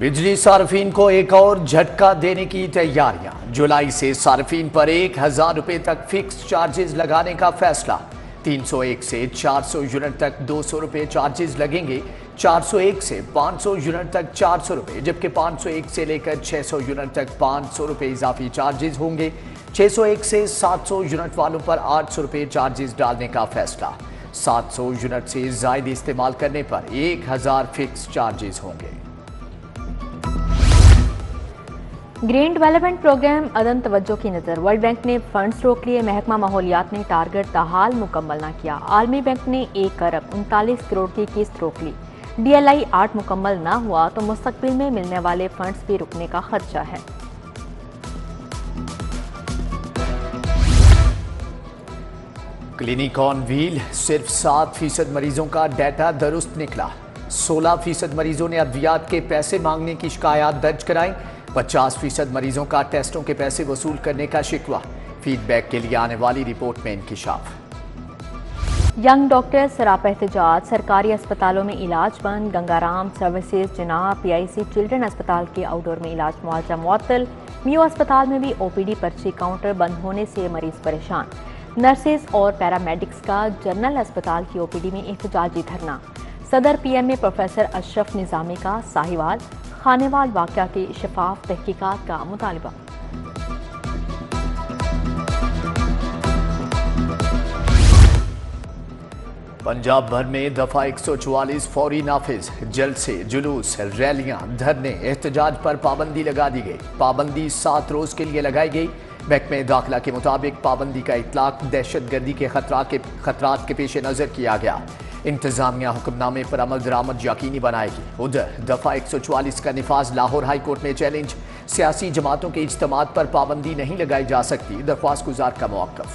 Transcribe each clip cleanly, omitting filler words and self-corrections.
बिजली सार्फिन को एक और झटका देने की तैयारियां। जुलाई से सार्फिन पर 1000 रुपए तक फिक्स चार्जेस लगाने का फैसला। 301 से 400 यूनिट तक 200 रुपए चार्जेस लगेंगे। 401 से 500 यूनिट तक 400 रुपए, जबकि 501 से लेकर 600 यूनिट तक 500 रुपए इजाफी चार्जेस होंगे। 601 से 700 यूनिट वालों पर 800 रुपए चार्जेस डालने का फैसला। 700 यूनिट से ज्यादा इस्तेमाल करने पर 1000 फिक्स चार्जेस होंगे। ग्रीन डेवलपमेंट प्रोग्राम अदम तवज्जो की नज़र। वर्ल्ड बैंक ने फंड्स रोक लिए। महकमा माहौलियात ने टारगेट ताहाल मुकम्मल न किया। आलमी बैंक ने 1 अरब 39 करोड़ की किस्त रोक ली। DLI 8 मुकम्मल न हुआ तो मुस्तकबिल में मिलने वाले फंड्स भी रुकने का खदशा है। क्लिनिक ऑन व्हील, सिर्फ 7% मरीजों का डाटा दुरुस्त निकला। 16% मरीजों ने अद्वियात के पैसे मांगने की शिकायत दर्ज कराई। 50% मरीजों का टेस्टों के पैसे वसूल करने का शिकवा। फीडबैक के लिए आने वाली रिपोर्ट में इंकिशाफ। यंग डॉक्टर सरापा एहतजाज। सरकारी अस्पतालों में इलाज बंद। गंगाराम सर्विसेज, जनाब, PIC चिल्ड्रन अस्पताल के आउटडोर में इलाज मुआवजा मुअत्तल। मियो अस्पताल में भी OPD पर्ची काउंटर बंद होने से मरीज परेशान। नर्सेज और पैरामेडिक्स का जनरल अस्पताल की OPD में एहतजाजी धरना। सदर PM में प्रोफेसर अशरफ निजामी का साहिवाल। खानेवाल वाक़या की शफाफ तहकीकात का मुतालबा। पंजाब भर में दफा 144 फौरी नाफिज। जल्द से जुलूस, रैलियां, धरने, एहतजाज पर पाबंदी लगा दी गई। पाबंदी 7 रोज के लिए लगाई गई। महकमे दाखिला के मुताबिक पाबंदी का इतलाक दहशतगर्दी के खतरात के पेश नज़र किया गया। इंतजामिया हुक्मनामे पर अमल दरामद यकीनी बनाएगी। उधर दफा 144 का निफाज लाहौर हाई कोर्ट में चैलेंज। सियासी जमातों के इज्तिमात पर पाबंदी नहीं लगाई जा सकती, दरख्वास्त गुजार का मौक़िफ़।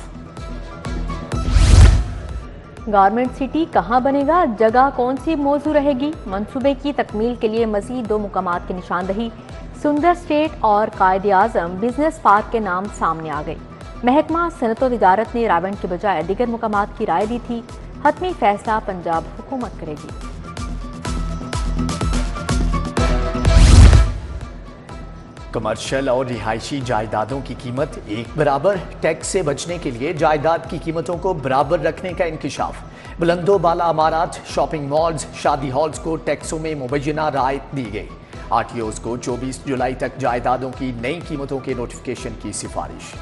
गारमेंट सिटी कहाँ बनेगा, जगह कौन सी मौजू रहेगी? मंसूबे की तकमील के लिए मजीद 2 मुकामात की निशानदही। सुंदर स्टेट और कायद आजम बिजनेस पार्क के नाम सामने आ गए। महकमा सनत व तिजारत ने रावण के बजाय दीगर मुकामात की राय दी थी। हतमी फैसला पंजाब हुकूमत करेगी। कमर्शियल और रिहायशी जायदादों की कीमत एक बराबर। टैक्स से बचने के लिए जायदाद की कीमतों को बराबर रखने का इंकिशाफ। बुलंदो बाला अमारात, शॉपिंग मॉल्स, शादी हॉल्स को टैक्सों में मुबैना राहत दी गई। RTOs को 24 जुलाई तक जायदादों की नई कीमतों के नोटिफिकेशन की सिफारिश।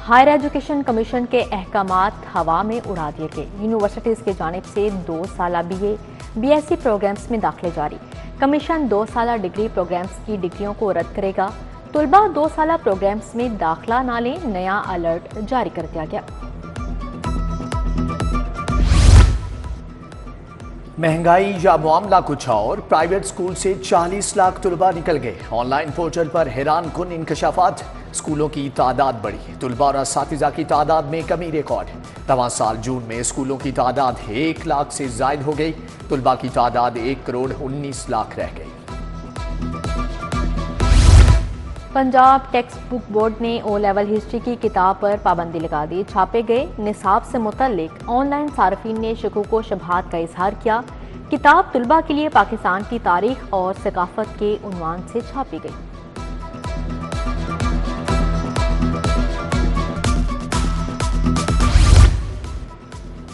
हायर एजुकेशन कमीशन के अहकामात हवा में उड़ा दिए गए। यूनिवर्सिटीज़ की जानिब से 2 साला BA, BSc प्रोग्राम्स में दाखिले जारी। कमीशन 2 साला डिग्री प्रोग्राम्स की डिग्रियों को रद्द करेगा। तुलबा 2 साला प्रोग्राम्स में दाखिला ना लें, नया अलर्ट जारी कर दिया गया। महंगाई या मामला कुछ और। प्राइवेट स्कूल से 40 लाख तुलबा निकल गए। ऑनलाइन पोर्टल पर हैरान कुन इंकशाफात। स्कूलों की तादाद बढ़ी। तुलबा और असातिज़ा की तादाद में कमी रिकॉर्ड। तमाम साल जून में स्कूलों की तादाद 1 लाख से ज़ायद हो गई। तुलबा की तादाद 1 करोड़ 19 लाख रह गई। पंजाब टेक्स्ट बुक बोर्ड ने O लेवल हिस्ट्री की किताब पर पाबंदी लगा दी। छापे गए निसाब से मुतल्लिक ऑनलाइन सार्फिन ने शकूक व शुबहात का इजहार किया। किताब तुलबा के लिए पाकिस्तान की तारीख और सकाफत के उन्वान से छापी गई।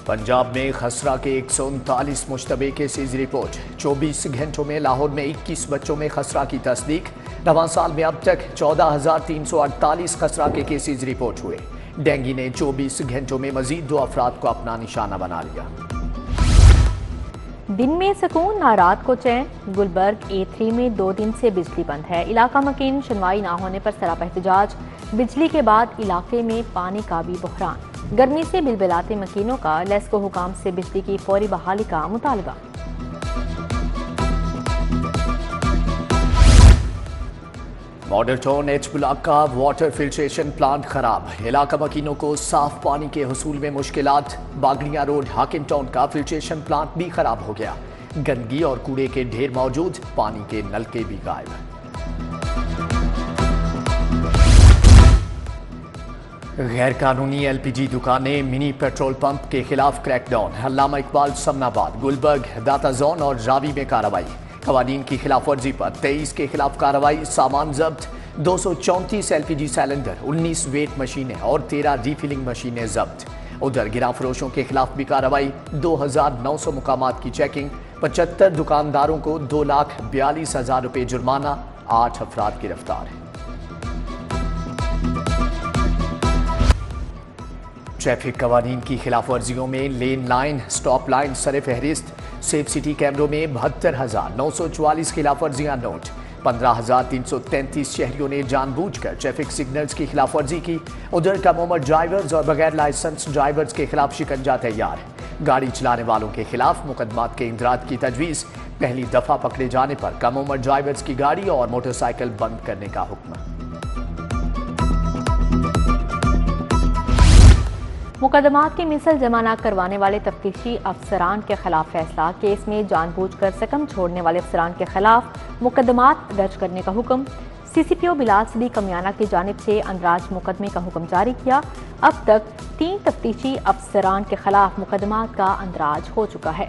पंजाब में खसरा के 139 मुश्तबे केसेज रिपोर्ट। 24 घंटों में लाहौर में 21 बच्चों में खसरा की तस्दीक। रवां साल में अब तक 14,348 खसरा के केसेज रिपोर्ट हुए। डेंगू ने 24 घंटों में मजीद 2 अफराद को अपना निशाना बना लिया। दिन में सुकून ना रात को चैन। गुलबर्ग A3 में 2 दिन से बिजली बंद है। इलाका मकीन सुनवाई ना होने पर सरापा एहतजाज। बिजली के बाद इलाके में पानी का भी बहरान। गर्मी से बिलबिलाते मकीनों का लेस्को हुकाम से बिजली की फौरी बहाली का मुतालबा। मॉडल टाउन H ब्लॉक का वाटर फिल्ट्रेशन प्लांट खराब। इलाका मकीनों को साफ पानी के हसूल में मुश्किलात। बागड़िया रोड हाकिम टाउन का फिल्ट्रेशन प्लांट भी खराब हो गया। गंदगी और कूड़े के ढेर मौजूद। पानी के नलके भी गायब। गैर कानूनी LPG दुकानें, मिनी पेट्रोल पंप के खिलाफ क्रैकडाउन। अल्लामा इकबाल समनाबाद, गुलबर्ग, दाता जोन और रावी में कार्रवाई। قوانین کی خلاف ورزی پر 23 کے خلاف کارروائی، سامان ضبط، 234 LPG سلنڈر، 19 ویٹ مشینیں اور 13 ری فلنگ مشینیں ضبط۔ ادھر گراں فروشوں کے خلاف بھی کارروائی، 2900 مقامات کی چیکنگ، 75 دکانداروں کو 2,42,000 روپے جرمانہ، 8 افراد گرفتار ہیں۔ ٹریفک قوانین کی خلاف ورزیوں میں لین لائن، سٹاپ لائن سر فہرست، سیف سٹی کیمروں میں 72,944 خلاف ورزیاں نوٹ، 15,333 شہریوں نے جان بوجھ کر ٹریفک سگنلز کی خلاف ورزی کی۔ ادھر کم عمر ڈرائیورز اور بغیر لائسنس ڈرائیورز کے خلاف شکنجہ تیار ہے۔ گاڑی چلانے والوں کے خلاف مقدمات کے اندراج کی تجویز، پہلی دفعہ پکڑے جانے پر کم عمر ڈرائیورز کی گاڑی اور موٹر سائیکل بند کرنے کا حکم۔ مقدمات کی مثل جمع نہ کروانے والے تفتیشی افسران کے خلاف فیصلہ، کیس میں جان بوجھ کر سکم چھوڑنے والے افسران کے خلاف مقدمات درج کرنے کا حکم۔ CCPO بلال صدیق کمیانہ کی جانب سے اندراج مقدمے کا حکم جاری کیا۔ اب تک 3 تفتیشی افسران کے خلاف مقدمات کا اندراج ہو چکا ہے۔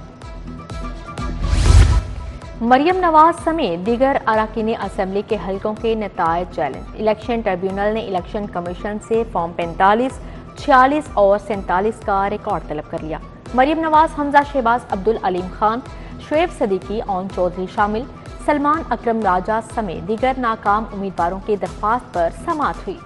مریم نواز سمیت دیگر اراکین اسمبلی کے حلقوں کے نتائج چیلنج، الیکشن ٹریبیونل نے الیکشن کمیشن سے فارم 45، 46 اور 47 کا ریکارڈ طلب کر لیا۔ مریم نواز، حمزہ شہباز، عبدالعلیم خان، شعیب صدیقی، اون چودھری شامل، سلمان اکرم راجہ سمیت دیگر ناکام امیدواروں کی درخواست پر سماعت ہوئی۔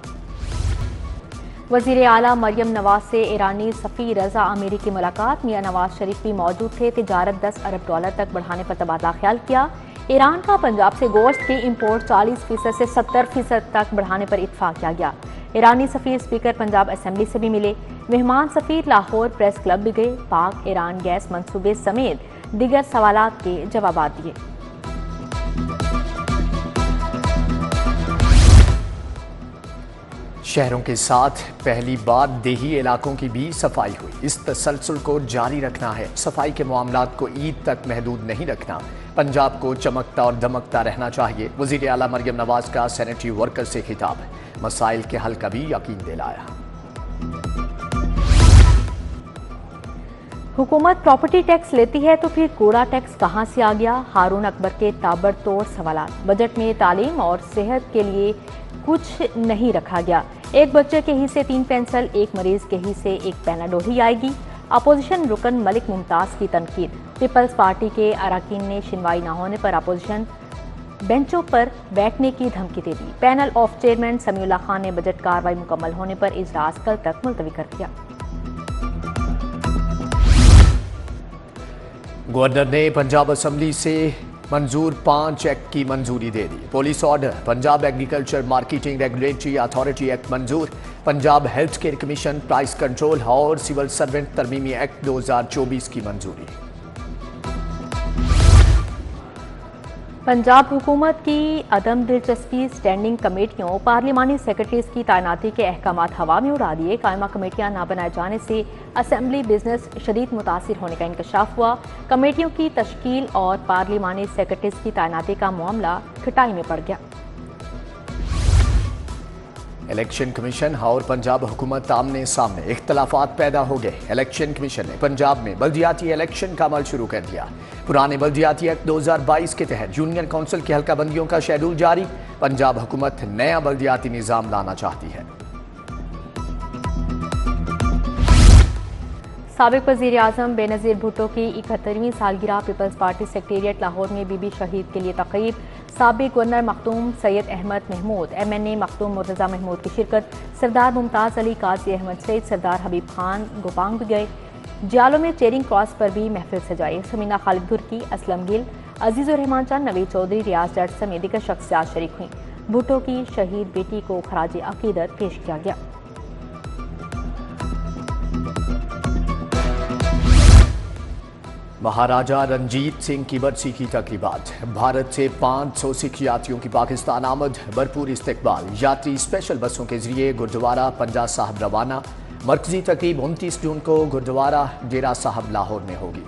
وزیر اعلیٰ مریم نواز سے ایرانی سفیر رضا امیری کی ملاقات، میاں نواز شریف بھی موجود تھے۔ تجارت 10 ارب ڈالر تک بڑھانے پر تبادلہ خیال کیا۔ ایران کا پنجاب سے گوشت کی امپورٹ 40% سے 70% تک بڑھانے پر اتفاق کیا گیا۔ ایرانی سفیر اسپیکر پنجاب اسمبلی سے بھی ملے۔ مہمان سفیر لاہور پریس کلب بھی گئے۔ پاک ایران گیس منصوبے سمیت دیگر سوالات کے جوابات دیے۔ شہروں کے ساتھ پہلی بار دیہی علاقوں کی بھی صفائی ہوئی۔ اس تسلسل کو جاری رکھنا ہے۔ صفائی کے معاملات کو عید تک محدود نہیں رکھنا۔ پنجاب کو چمکتا اور دمکتا رہنا چاہیے۔ وزیر اعلیٰ مریم نواز کا سینیٹری ورکر سے خطاب، مسائل کے حل کا بھی یقین دلایا۔ حکومت پراپرٹی ٹیکس لیتی ہے تو پھر کوڑا ٹیکس کہاں سے آ گیا؟ ہارون اکبر کے تابڑتوڑ سوالات۔ بجٹ میں تعلیم اور صحت کے لیے کچھ نہیں رکھا گیا۔ ایک بچے کے ہی سے 3 پینسل، ایک مریض کے ہی سے 1 پیناڈول ہی آئے گی۔ اپوزیشن رکن ملک ممتاز کی تنقید۔ پیپلز پارٹی کے اراکین نے شنوائی نہ ہونے پر اپوزیشن بینچوں پر بیٹھنے کی دھمکی دے دی۔ پینل آف چیئرمین سمیع اللہ خان نے بجٹ کارروائی مکمل ہونے پر اجلاس کل تک ملتوی کر دیا۔ گورنر نے پنجاب اسمبلی سے منظور 5 ایکٹ کی منظوری دے دی۔ Police order, Punjab agriculture marketing regulatory authority act منظور، Punjab health care commission price control اور سول سروینٹ ترمیمی ایکٹ 2024 کی منظوری۔ پنجاب حکومت کی عدم دلچسپی، اسٹینڈنگ کمیٹیوں، پارلیمانی سیکرٹریز کی تعیناتی کے احکامات ہوا میں اڑا دیے۔ قائمہ کمیٹیاں نہ بنائے جانے سے اسمبلی بزنس شدید متاثر ہونے کا انکشاف ہوا۔ کمیٹیوں کی تشکیل اور پارلیمانی سیکرٹریز کی تعیناتی کا معاملہ کھٹائی میں پڑ گیا۔ الیکشن کمیشن اور پنجاب حکومت آمنے سامنے، اختلافات پیدا ہو گئے۔ الیکشن کمیشن نے پنجاب میں بلدیاتی الیکشن کا عمل شروع کر دیا۔ پرانے بلدیاتی ایکٹ 2022 کے تحت یونین کونسل کی حلقہ بندیوں کا شیڈول جاری۔ پنجاب حکومت نیا بلدیاتی نظام لانا چاہتی ہے۔ سابق وزیر اعظم بے نظیر بھٹو کی 71ویں سالگرہ، پیپلز پارٹی سیکریٹریٹ لاہور میں بی بی شہید کے لیے تقریب۔ سابق گورنر مختوم سید احمد محمود، MNA مختوم مرتضی محمود کی شرکت۔ سردار ممتاز علی، قاضی احمد سعید، سردار حبیب خان گوپانگ بھی گئے۔ جالوں میں چیرنگ کراس پر بھی محفل سجائی۔ سمینہ خالد گرکی، اسلم گل، عزیز الرحمان چند، نوید چودھری، ریاض جٹ سمیت دیگر شخصیات شریک ہوئیں۔ بھٹو کی شہید بیٹی کو خراج عقیدت پیش کیا گیا۔ مہاراجہ رنجیت سنگھ کی برسی کی تقریبات۔ بھارت سے 500 سکھ یاتریوں کی پاکستان آمد، بھرپور استقبال۔ یاتری اسپیشل بسوں کے ذریعے گردوارہ پنجا صاحب روانہ۔ مرکزی تقریب 29 جون کو گردوارہ ڈیرہ صاحب لاہور میں ہوگی۔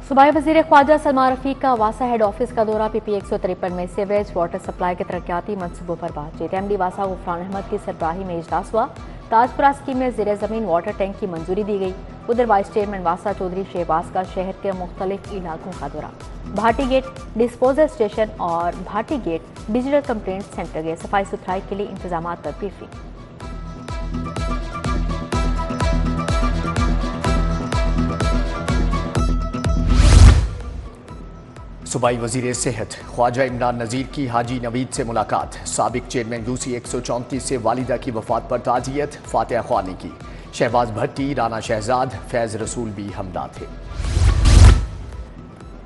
صوبائی وزیر خارجہ سلمان رفیق کا واسا ہیڈ آفس کا دورہ۔ PP 153 میں سیویج واٹر سپلائی کے ترقیاتی منصوبوں پر بات چیت۔ MD واسا غفران احمد کی سربراہی میں اجلاس ہوا۔ ताजपुरा स्कीम में ज़ेर ज़मीन वाटर टैंक की मंजूरी दी गई। उधर वाइस चेयरमैन वासा चौधरी शहबाज का शहर के मुख्तलिफ इलाकों का दौरा। भाटी गेट डिस्पोजल स्टेशन और Bhati gate digital complaint centre के सफाई सुथराई के लिए इंतजाम पर ब्रीफिंग। सूबाई वजीर सेहत ख्वाजा इमरान नज़ीर की हाजी नवीद से मुलाकात। साबिक चेयरमैन यूसी 134 से वालिदा की वफात पर ताज़ियत फातिहा ख्वानी की। शहबाज भट्टी, राना शहजाद, फैज़ रसूल भी हमदा थे।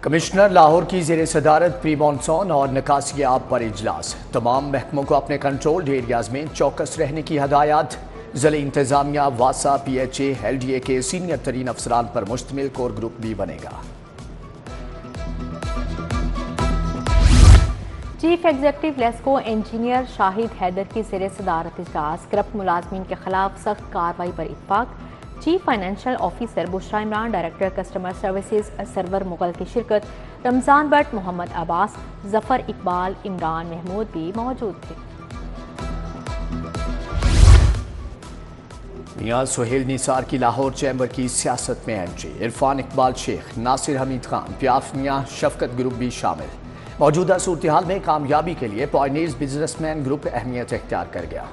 कमिश्नर लाहौर की ज़ेर सदारत प्री मॉनसून और निकासी आब पर इजलास। तमाम महकमों को अपने कंट्रोल्ड एरियाज में चौकस रहने की हदायत। ज़िला इंतजामिया, वासा, PHA, LDA के सीनियर तरीन अफसरान पर मुश्तमिल कोर ग्रुप भी बनेगा। Chief executive LESCO engineer Shahid Haider की ज़ेर सदारत इजलास। करप्ट मुलाजमीन के खिलाफ सख्त कार्रवाई पर इत्फाक। Chief financial officer Bushra Imran, director customer services Sarwar Mughal की शिरकत। रमजान भट्ट, मोहम्मद अब्बास, जफर इकबाल, इमरान महमूद भी मौजूद थे। मियां सुहेल निसार की लाहौर चैम्बर की सियासत में एंट्री। इरफान इकबाल शेख, नासिर हमीद खान, प्याफ मियां, शफकत ग्रुप भी शामिल। मौजूदा सूरत हाल में कामयाबी के लिए पॉयनियर्स बिजनेसमैन ग्रुप अहमियत इख्तियार कर गया।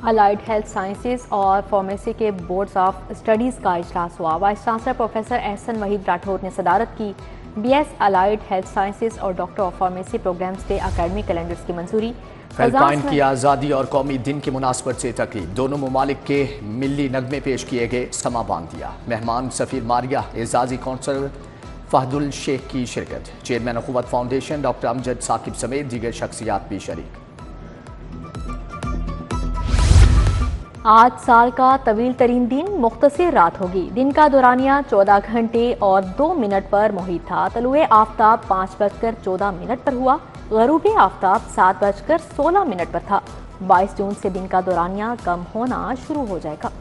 अलाइड हेल्थ साइंसेज और फार्मेसी के बोर्ड्स ऑफ स्टडीज़ का इजलास हुआ। Vice chancellor professor Ehsan Waheed Rathore ने सदारत की। BS अलाइड हेल्थ साइंसेज और डॉक्टर ऑफ फार्मेसी प्रोग्राम्स के अकेडमिक कैलेंडर्स की मंजूरी। फिलिपाइन की आज़ादी और कौमी दिन की मुनासबत से तकरीब। दोनों ममालिक के मिली नगमे पेश किए गए, समा बांध दिया। मेहमान सफीर मारिया, एजाजी कौंसल फहदुल शेख की शिरकत। Chairman अखुवत foundation doctor Amjad Saqib समेत दीगर शख्सियात भी शरीक। आज साल का तवील तरीन दिन मुख्तसर रात होगी। दिन का दौरानिया 14 घंटे और 2 मिनट पर मुहित था। तलुए आफ्ताब 5:14 पर हुआ। गरूबे आफ्ताब 7:16 पर था। 22 जून से दिन का दौरानिया कम होना शुरू हो जाएगा।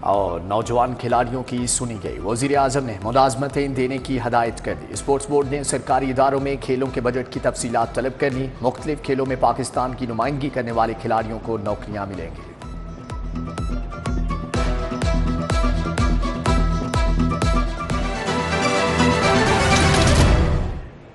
और नौजवान खिलाड़ियों की सुनी गई। वज़ीर आज़म ने मुलाज़मतें देने की हदायत कर दी। स्पोर्ट्स बोर्ड ने सरकारी इदारों में खेलों के बजट की तफसीलात तलब कर ली। मुख्तलिफ खेलों में पाकिस्तान की नुमाइंदगी करने वाले खिलाड़ियों को नौकरियां मिलेंगी।